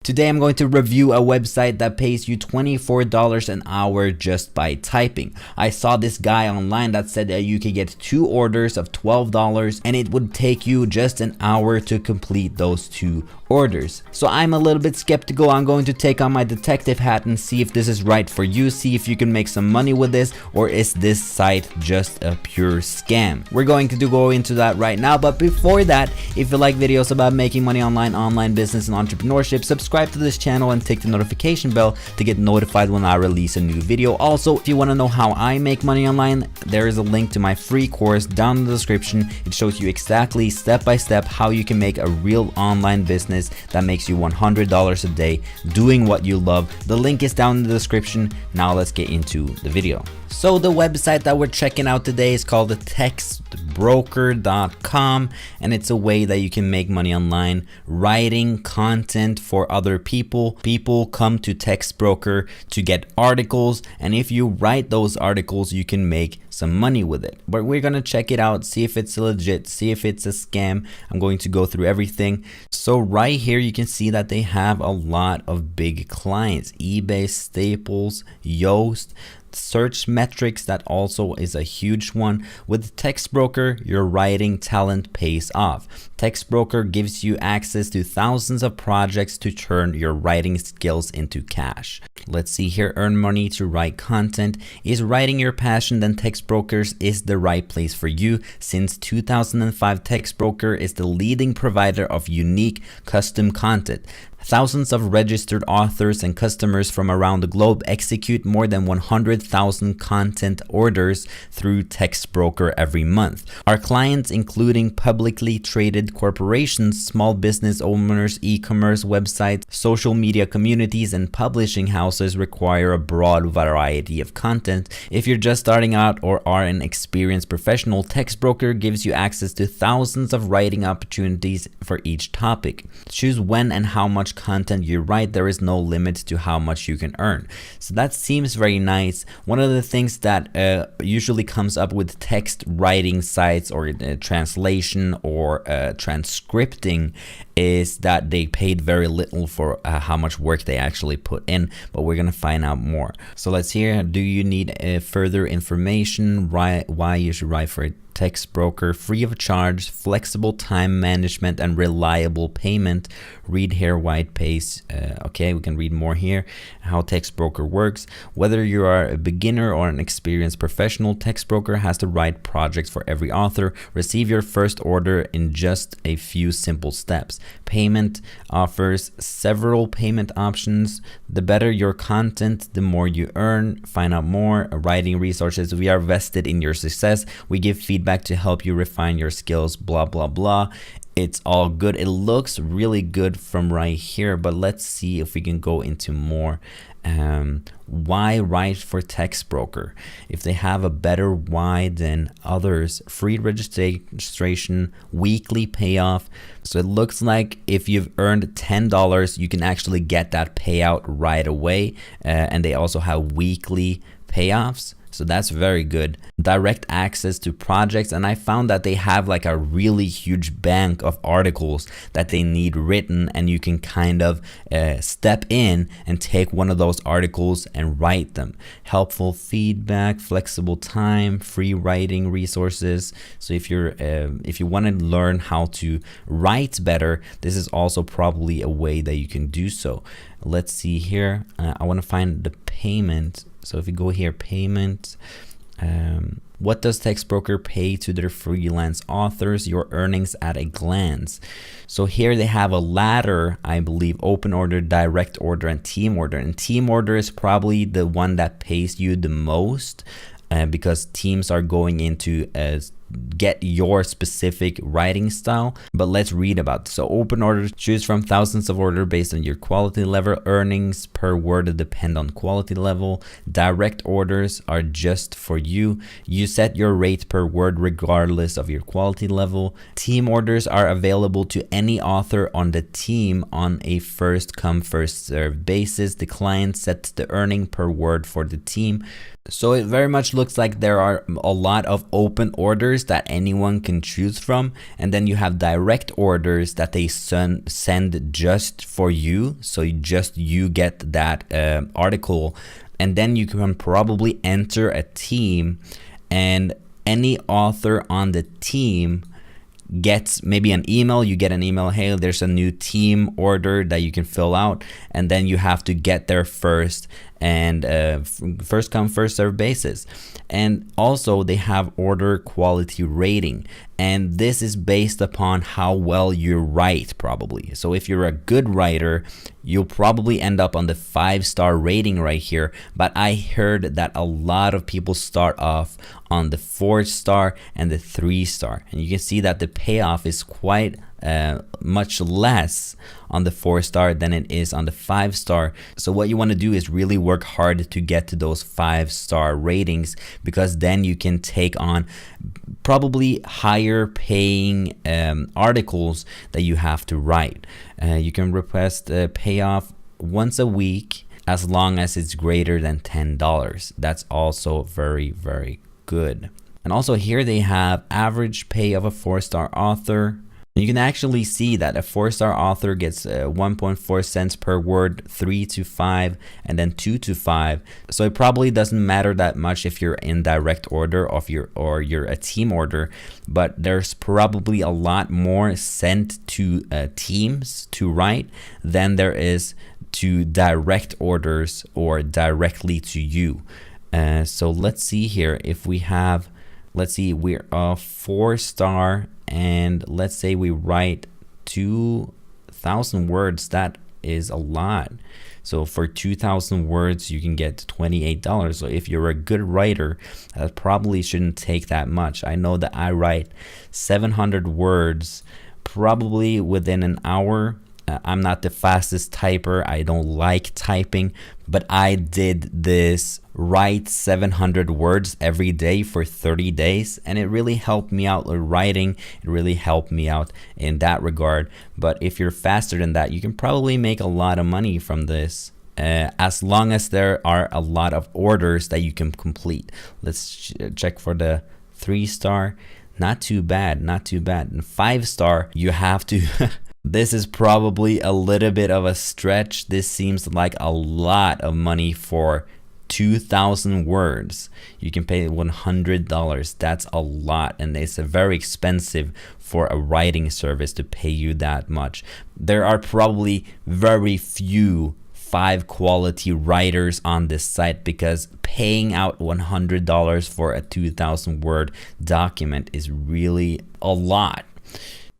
Today I'm going to review a website that pays you $24 an hour just by typing. I saw this guy online that said that you could get 2 orders of $12 and it would take you just an hour to complete those 2 orders. So I'm a little bit skeptical. I'm going to take on my detective hat and see if this is right for you, see if you can make some money with this, or is this site just a pure scam. We're going to go into that right now, but before that, if you like videos about making money online business and entrepreneurship, subscribe to this channel and tick the notification bell to get notified when I release a new video. Also, if you want to know how I make money online, there is a link to my free course down in the description. It shows you exactly step by step how you can make a real online business that makes you $100 a day doing what you love. The link is down in the description. Now let's get into the video. So the website that we're checking out today is called textbroker.com, and it's a way that you can make money online writing content for other people. People come to Textbroker to get articles, and if you write those articles, you can make some money with it. But we're gonna check it out, see if it's legit, see if it's a scam. I'm going to go through everything. So right here you can see that they have a lot of big clients: eBay, Staples, Yoast, Searchmetrics, that also is a huge one. With Textbroker, your writing talent pays off. Textbroker gives you access to thousands of projects to turn your writing skills into cash. Let's see here, earn money to write content. Is writing your passion? Then Textbrokers is the right place for you. Since 2005, Textbroker is the leading provider of unique custom content. Thousands of registered authors and customers from around the globe execute more than 100,000 content orders through Textbroker every month. Our clients, including publicly traded corporations, small business owners, e-commerce websites, social media communities, and publishing houses, require a broad variety of content. If you're just starting out or are an experienced professional, Textbroker gives you access to thousands of writing opportunities for each topic. Choose when and how much content you write. There is no limit to how much you can earn. So that seems very nice. One of the things that usually comes up with text writing sites or translation or transcripting is that they paid very little for how much work they actually put in, but we're gonna find out more. So let's hear, do you need further information? Why you should write for Textbroker? Free of charge, flexible time management, and reliable payment. Read here why it pays. Okay, we can read more here. How Textbroker works. Whether you are a beginner or an experienced professional, Textbroker has the right projects for every author. Receive your first order in just a few simple steps. Payment offers several payment options. The better your content, the more you earn. Find out more. Writing resources. We are vested in your success. We give feedback to help you refine your skills, blah blah blah. It's all good. It looks really good from right here, but let's see if we can go into more. Why write for Textbroker? If they have a better why than others: free registration, weekly payoff. So it looks like if you've earned $10, you can actually get that payout right away, and they also have weekly payoffs. So that's very good. Direct access to projects, and I found that they have like a really huge bank of articles that they need written, and you can kind of step in and take one of those articles and write them. Helpful feedback, flexible time, free writing resources. So if you want to learn how to write better, this is also probably a way that you can do so. Let's see here. I want to find the payment. So if you go here, payment, what does Textbroker pay to their freelance authors? Your earnings at a glance. So here they have a ladder, I believe: open order, direct order, and team order. And team order is probably the one that pays you the most, because teams are going into get your specific writing style. But let's read about this. So open order, choose from thousands of orders based on your quality level. Earnings per word depend on quality level. Direct orders are just for you. You set your rate per word regardless of your quality level. Team orders are available to any author on the team on a first come first served basis. The client sets the earning per word for the team. So it very much looks like there are a lot of open orders orders that anyone can choose from, and then you have direct orders that they send just for you, so you get that article, and then you can probably enter a team, and any author on the team gets maybe an email. You get an email, hey, there's a new team order that you can fill out, and then you have to get there first, and first come first serve basis. And also they have order quality rating, and this is based upon how well you write, probably. So if you're a good writer, you'll probably end up on the 5-star rating right here, but I heard that a lot of people start off on the 4-star and the 3-star, and you can see that the payoff is quite much less on the 4-star than it is on the 5-star. So what you want to do is really work hard to get to those 5-star ratings, because then you can take on probably higher paying articles that you have to write. You can request a payoff once a week as long as it's greater than $10. That's also very, very good. And also here they have average pay of a 4-star author. You can actually see that a 4-star author gets 1.4 cents per word, 3 to 5, and then 2 to 5. So it probably doesn't matter that much if you're in direct order or you're a team order, but there's probably a lot more sent to teams to write than there is to direct orders or directly to you. So let's see here if we have, let's see, we're a 4-star, and let's say we write 2,000 words. That is a lot. So for 2,000 words, you can get $28. So if you're a good writer, that probably shouldn't take that much. I know that I write 700 words probably within an hour. I'm not the fastest typer. I don't like typing, but I did this write 700 words every day for 30 days, and it really helped me out with writing. It really helped me out in that regard. But if you're faster than that, you can probably make a lot of money from this, as long as there are a lot of orders that you can complete. Let's check for the 3-star. Not too bad, not too bad. And 5-star, you have to this is probably a little bit of a stretch. This seems like a lot of money for 2,000 words. You can pay $100. That's a lot, and it's very expensive for a writing service to pay you that much. There are probably very few 5 quality writers on this site, because paying out $100 for a 2,000 word document is really a lot.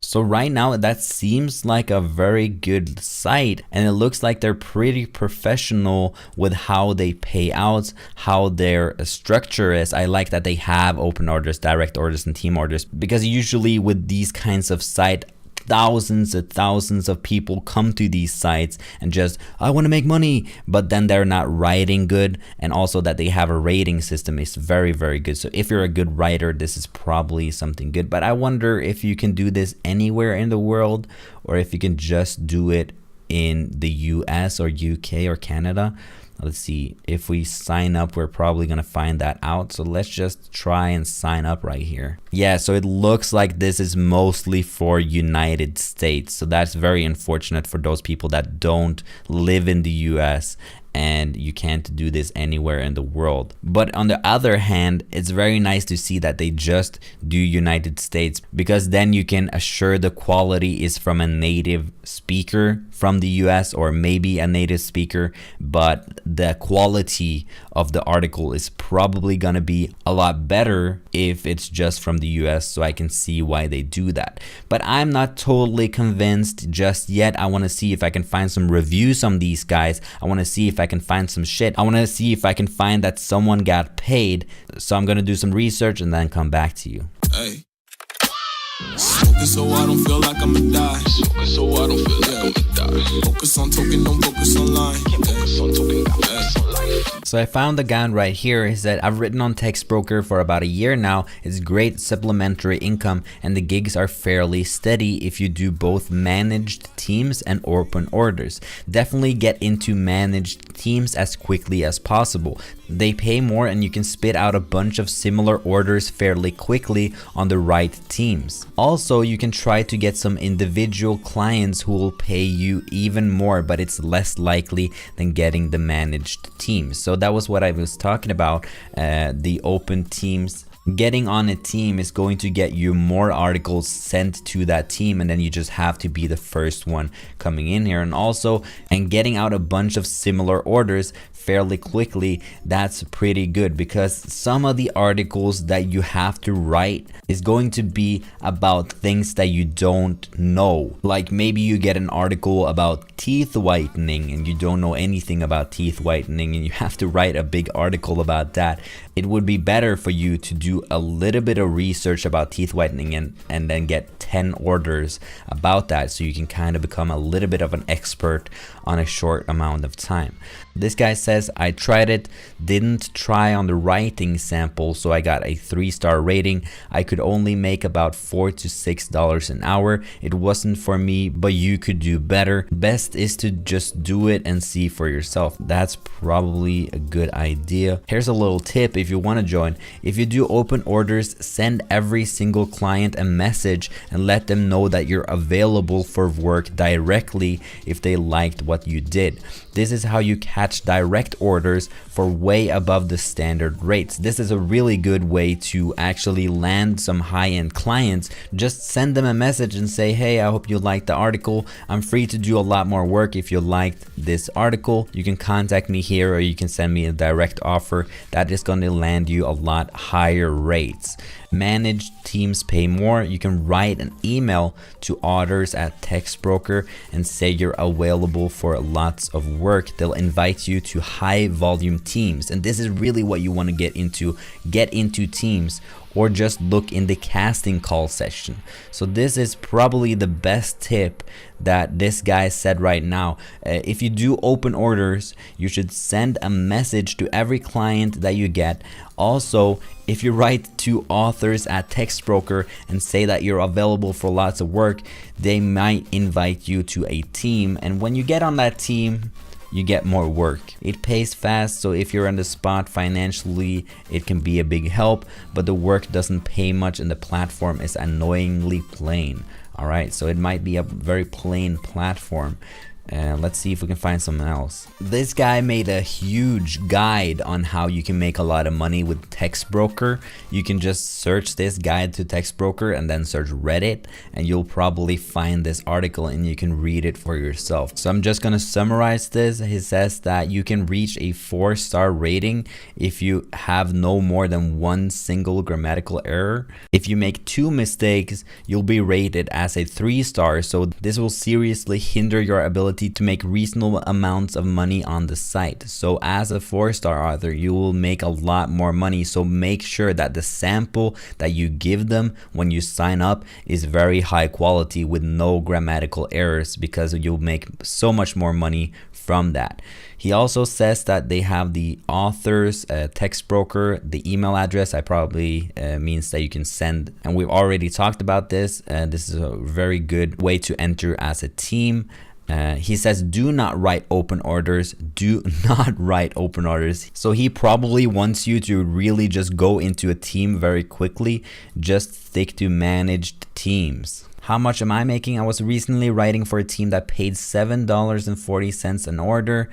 So right now that seems like a very good site, and it looks like they're pretty professional with how they pay out, how their structure is. I like that they have open orders, direct orders, and team orders, because usually with these kinds of sites, thousands and thousands of people come to these sites and just, I want to make money, but then they're not writing good. And also that they have a rating system is very, very good. So if you're a good writer, this is probably something good. But I wonder if you can do this anywhere in the world, or if you can just do it in the US or UK or Canada. Let's see, if we sign up, we're probably gonna find that out. So let's just try and sign up right here. Yeah, so it looks like this is mostly for United States. So that's very unfortunate for those people that don't live in the US and you can't do this anywhere in the world. But on the other hand, it's very nice to see that they just do United States, because then you can assure the quality is from a native speaker from the US, or maybe a native speaker, but the quality of the article is probably gonna be a lot better if it's just from the US. So I can see why they do that, but I'm not totally convinced just yet. I want to see if I can find some reviews on these guys. I want to see if I can find some shit. I want to see if I can find that someone got paid. So I'm gonna do some research and then come back to you. Hey. Focus so I don't feel like I'ma die. Focus so I don't feel like I'ma die. Focus on talking, don't focus on lying. Can't focus on talking, got focus on life. So I found the guy right here. He said, I've written on Textbroker for about a year now. It's great supplementary income and the gigs are fairly steady if you do both managed teams and open orders. Definitely get into managed teams as quickly as possible. They pay more and you can spit out a bunch of similar orders fairly quickly on the right teams. Also, you can try to get some individual clients who will pay you even more, but it's less likely than getting the managed teams. So that was what I was talking about, the open teams. Getting on a team is going to get you more articles sent to that team, and then you just have to be the first one coming in here. And getting out a bunch of similar orders fairly quickly, that's pretty good, because some of the articles that you have to write is going to be about things that you don't know. Like maybe you get an article about teeth whitening and you don't know anything about teeth whitening and you have to write a big article about that. It would be better for you to do a little bit of research about teeth whitening and then get 10 orders about that, so you can kind of become a little bit of an expert on a short amount of time. This guy says, I tried it, didn't try on the writing sample, so I got a 3-star rating. I could only make about $4 to $6 an hour. It wasn't for me, but you could do better. Best is to just do it and see for yourself. That's probably a good idea. Here's a little tip if you want to join. If you do open orders, send every single client a message and let them know that you're available for work directly if they liked what you did. This is how you catch direct orders for way above the standard rates. This is a really good way to actually land some high-end clients. Just send them a message and say, hey, I hope you liked the article. I'm free to do a lot more work. If you liked this article, you can contact me here, or you can send me a direct offer. That is going to land you a lot higher rates. Managed teams pay more. You can write an email to authors at Textbroker and say you're available for lots of work. They'll invite you to high volume teams, and this is really what you want to get into. Get into teams, or just look in the casting call section. So this is probably the best tip that this guy said right now. If you do open orders, you should send a message to every client that you get. Also, if you write to authors at Textbroker and say that you're available for lots of work, they might invite you to a team, and when you get on that team, you get more work. It pays fast, so if you're on the spot financially, it can be a big help, but the work doesn't pay much and the platform is annoyingly plain. Alright, so it might be a very plain platform. Let's see if we can find something else. This guy made a huge guide on how you can make a lot of money with Textbroker. You can just search this guide to Textbroker and then search Reddit, and you'll probably find this article and you can read it for yourself. So I'm just gonna summarize this. He says that you can reach a 4-star rating if you have no more than one single grammatical error. If you make 2 mistakes, you'll be rated as a 3-star. So this will seriously hinder your ability to make reasonable amounts of money on the site. So as a 4-star author, you will make a lot more money. So make sure that the sample that you give them when you sign up is very high quality with no grammatical errors, because you'll make so much more money from that. He also says that they have the authors Textbroker, the email address. I probably means that you can send, and we've already talked about this. This is a very good way to enter as a team. He says, do not write open orders. Do not write open orders. So he probably wants you to really just go into a team very quickly. Just stick to managed teams. How much am I making? I was recently writing for a team that paid $7.40 an order.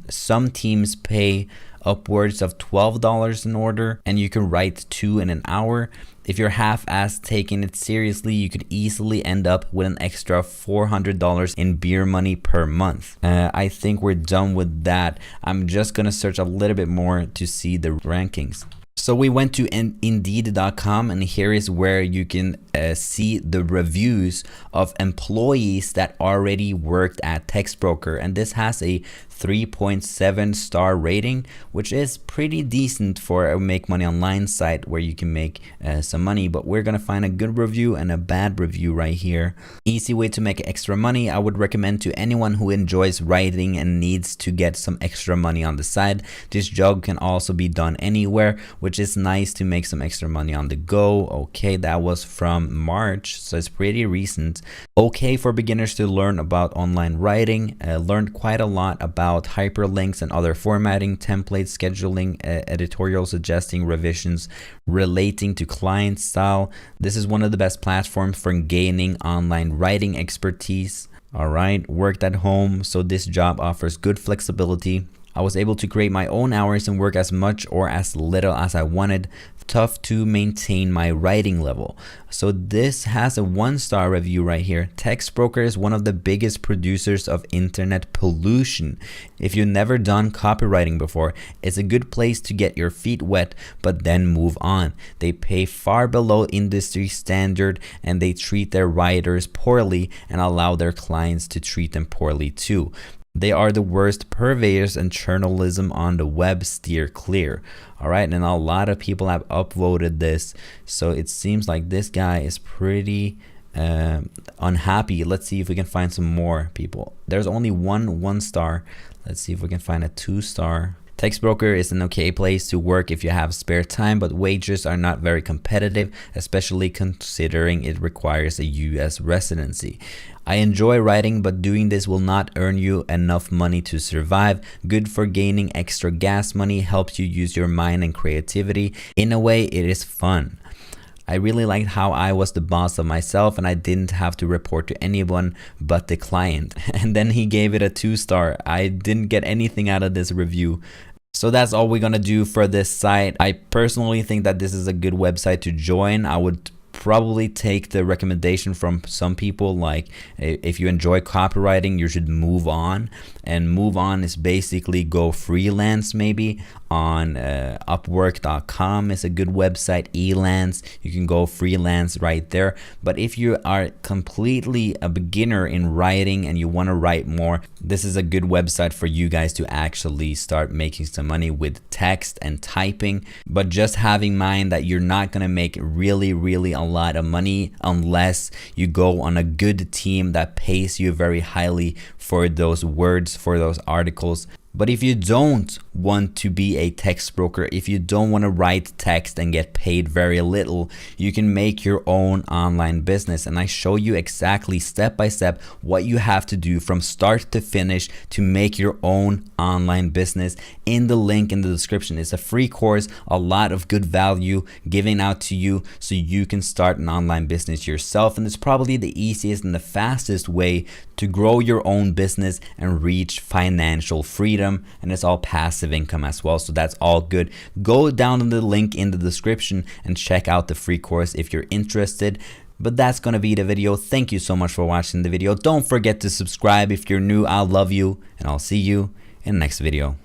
Some teams pay upwards of $12 an order, and you can write 2 in an hour. If you're half-assed taking it seriously, you could easily end up with an extra $400 in beer money per month. I think we're done with that. I'm just gonna search a little bit more to see the rankings. So we went to Indeed.com, and here is where you can see the reviews of employees that already worked at TextBroker, and this has a 3.7 star rating, which is pretty decent for a make money online site where you can make some money. But we're gonna find a good review and a bad review right here. Easy way to make extra money. I would recommend to anyone who enjoys writing and needs to get some extra money on the side. This job can also be done anywhere, which is nice to make some extra money on the go. Okay, that was from March, so it's pretty recent. Okay for beginners to learn about online writing. Learned quite a lot about hyperlinks and other formatting, templates, scheduling, editorial suggesting revisions relating to client style. This is one of the best platforms for gaining online writing expertise. All right, worked at home, so this job offers good flexibility. I was able to create my own hours and work as much or as little as I wanted. Tough to maintain my writing level. So this has a 1-star review right here. TextBroker is one of the biggest producers of internet pollution. If you've never done copywriting before, it's a good place to get your feet wet, but then move on. They pay far below industry standard, and they treat their writers poorly and allow their clients to treat them poorly too. They are the worst purveyors and journalism on the web. Steer clear. All right, and a lot of people have upvoted this, so it seems like this guy is pretty unhappy. Let's see if we can find some more people. There's only one star. Let's see if we can find a 2-star. TextBroker is an okay place to work if you have spare time, but wages are not very competitive, especially considering it requires a US residency. I enjoy writing, but doing this will not earn you enough money to survive. Good for gaining extra gas money, helps you use your mind and creativity. In a way, it is fun. I really liked how I was the boss of myself and I didn't have to report to anyone but the client. And then he gave it a 2-star. I didn't get anything out of this review. So that's all we're gonna do for this site. I personally think that this is a good website to join. I would probably take the recommendation from some people, like if you enjoy copywriting, you should move on. And move on is basically go freelance. Maybe on upwork.com is a good website. Elance, you can go freelance right there. But if you are completely a beginner in writing and you want to write more, this is a good website for you guys to actually start making some money with text and typing. But just have in mind that you're not going to make really a lot of money unless you go on a good team that pays you very highly for those words, for those articles. But if you don't want to be a text broker, if you don't want to write text and get paid very little, you can make your own online business. And I show you exactly step by step what you have to do from start to finish to make your own online business in the link in the description. It's a free course, a lot of good value given out to you so you can start an online business yourself. And it's probably the easiest and the fastest way to grow your own business and reach financial freedom. And it's all passive income as well, so that's all good. Go down to the link in the description and check out the free course if you're interested. But that's gonna be the video. Thank you so much for watching the video. Don't forget to subscribe if you're new. I love you, and I'll see you in the next video.